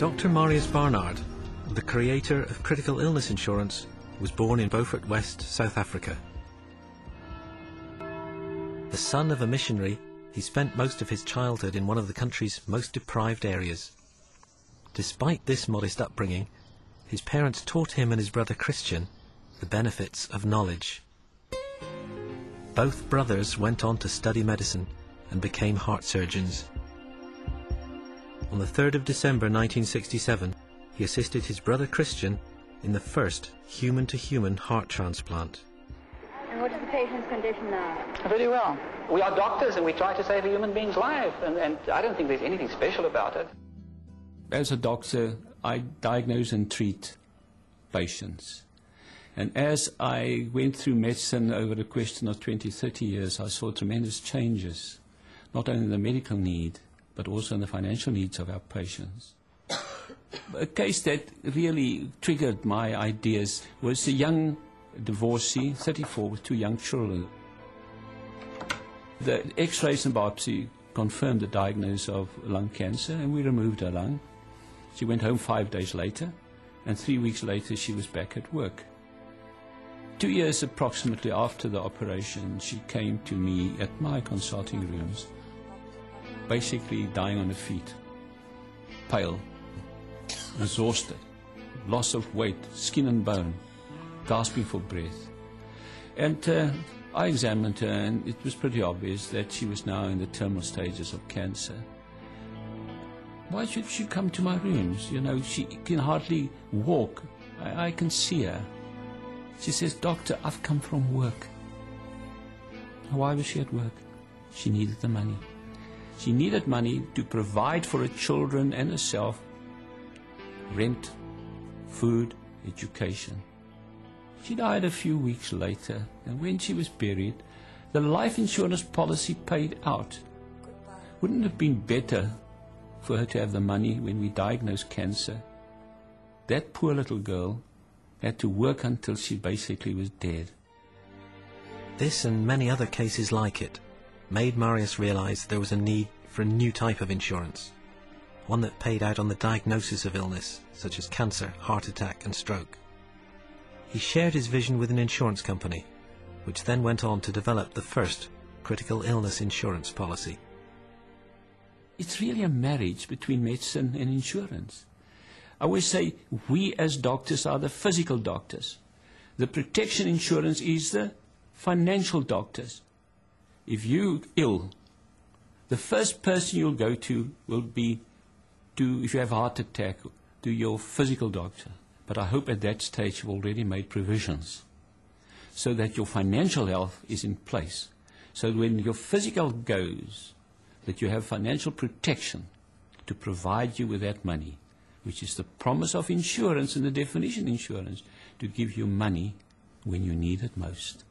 Dr. Marius Barnard, the creator of critical illness insurance, was born in Beaufort West, South Africa. The son of a missionary, he spent most of his childhood in one of the country's most deprived areas. Despite this modest upbringing, his parents taught him and his brother Christian the benefits of knowledge. Both brothers went on to study medicine and became heart surgeons. On the 3rd of December 1967, he assisted his brother Christian in the first human-to-human heart transplant. And what's the patient's condition now? Very well. We are doctors and we try to save a human being's life, and I don't think there's anything special about it. As a doctor, I diagnose and treat patients. And as I went through medicine over a question of 20, 30 years, I saw tremendous changes, not only in the medical need, but also in the financial needs of our patients. A case that really triggered my ideas was a young divorcee, 34, with 2 young children. The X-rays and biopsy confirmed the diagnosis of lung cancer, and we removed her lung. She went home 5 days later, and 3 weeks later she was back at work. 2 years approximately after the operation, she came to me at my consulting rooms, basically dying on her feet, pale, exhausted, loss of weight, skin and bone, gasping for breath. And I examined her, and it was pretty obvious that she was now in the terminal stages of cancer. Why should she come to my rooms? You know, she can hardly walk. I can see her. She says, "Doctor, I've come from work." Why was she at work? She needed the money. She needed money to provide for her children and herself rent, food, education. She died a few weeks later, and when she was buried, the life insurance policy paid out. Wouldn't it have been better for her to have the money when we diagnosed cancer? That poor little girl had to work until she basically was dead. This and many other cases like it made Marius realize there was a need for a new type of insurance, one that paid out on the diagnosis of illness, such as cancer, heart attack and stroke. He shared his vision with an insurance company, which then went on to develop the first critical illness insurance policy. It's really a marriage between medicine and insurance. I always say we as doctors are the physical doctors. The protection insurance is the financial doctors. If you're ill, the first person you'll go to will be if you have a heart attack, to your physical doctor. But I hope at that stage you've already made provisions so that your financial health is in place. So when your physical goes, that you have financial protection to provide you with that money, which is the promise of insurance and the definition of insurance, to give you money when you need it most.